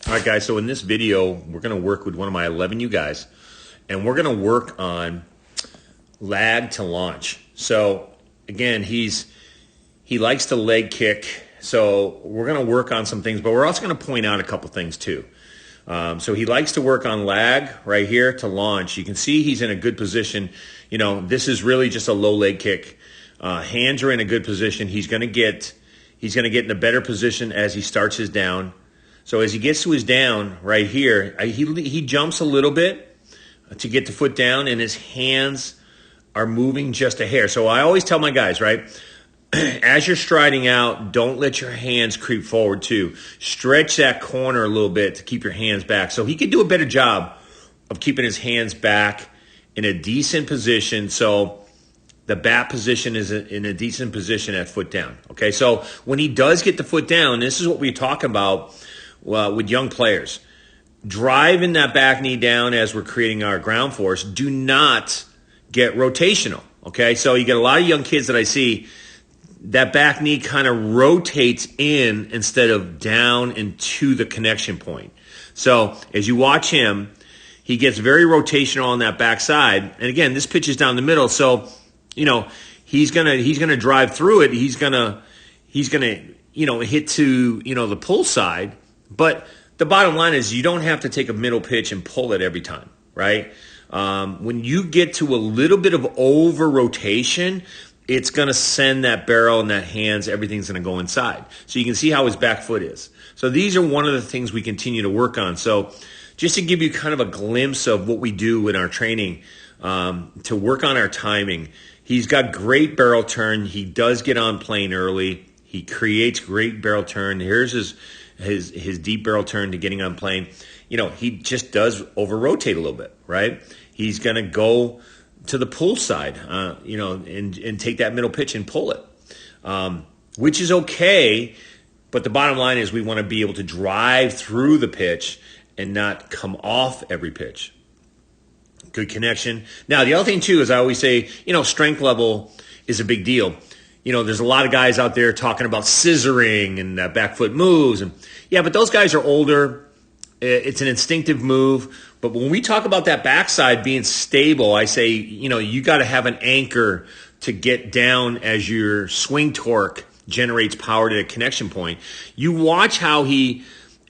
All right, guys, so in this video, we're going to work with one of my 11U guys, and we're going to work on lag to launch. So, again, he likes to leg kick, so we're going to work on some things, but we're also going to point out a couple things too. So he likes to work on lag right here to launch. You can see he's in a good position. You know, this is really just a low leg kick. Hands are in a good position. He's going to get in a better position as he starts his down. So as he gets to his down right here, he jumps a little bit to get the foot down, and his hands are moving just a hair. So I always tell my guys, right, as you're striding out, don't let your hands creep forward too. Stretch that corner a little bit to keep your hands back. So he could do a better job of keeping his hands back in a decent position. So the bat position is in a decent position at foot down. Okay, so when he does get the foot down, this is what we talk about with young players. Driving that back knee down as we're creating our ground force. Do not get rotational. Okay, so you get a lot of young kids that I see, that back knee kind of rotates in instead of down into the connection point. So as you watch him, he gets very rotational on that backside. And again, this pitch is down the middle, so you know he's gonna drive through it. He's gonna hit to the pull side. But the bottom line is you don't have to take a middle pitch and pull it every time, right? When you get to a little bit of over rotation, it's going to send that barrel and that hands, everything's going to go inside. So you can see how his back foot is. So these are one of the things we continue to work on. So just to give you kind of a glimpse of what we do in our training to work on our timing, he's got great barrel turn. He does get on plane early. He creates great barrel turn. Here's his deep barrel turn to getting on plane. He just does over-rotate a little bit, right? He's going to go to the pull side, and take that middle pitch and pull it, which is okay. But the bottom line is we want to be able to drive through the pitch and not come off every pitch. Good connection. Now, the other thing, too, is I always say, strength level is a big deal. There's a lot of guys out there talking about scissoring and back foot moves. And yeah, but those guys are older. It's an instinctive move. But when we talk about that backside being stable, I say, you got to have an anchor to get down as your swing torque generates power to the connection point. You watch how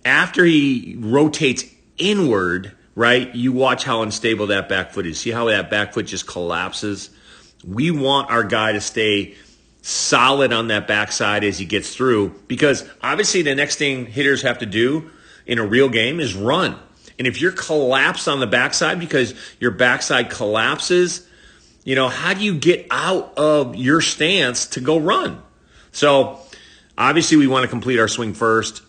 after he rotates inward, right, you watch how unstable that back foot is. See how that back foot just collapses? We want our guy to stay solid on that backside as he gets through, because obviously the next thing hitters have to do in a real game is run. And if you're collapsed on the backside because your backside collapses, how do you get out of your stance to go run? So obviously we want to complete our swing first.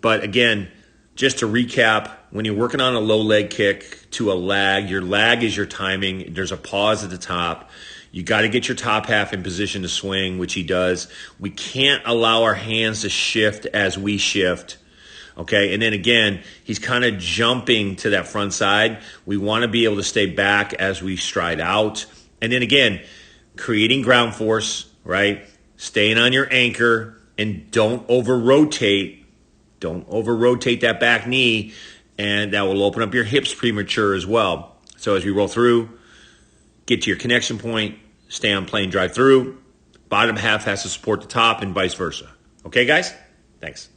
But again, just to recap, when you're working on a low leg kick to a lag, your lag is your timing. There's a pause at the top. You got to get your top half in position to swing, which he does. We can't allow our hands to shift as we shift. Okay, and then again, he's kind of jumping to that front side. We want to be able to stay back as we stride out. And then again, creating ground force, right? Staying on your anchor, and don't over-rotate. Don't over-rotate that back knee, and that will open up your hips premature as well. So as we roll through, get to your connection point, stay on plane, drive through. Bottom half has to support the top and vice versa. Okay, guys? Thanks.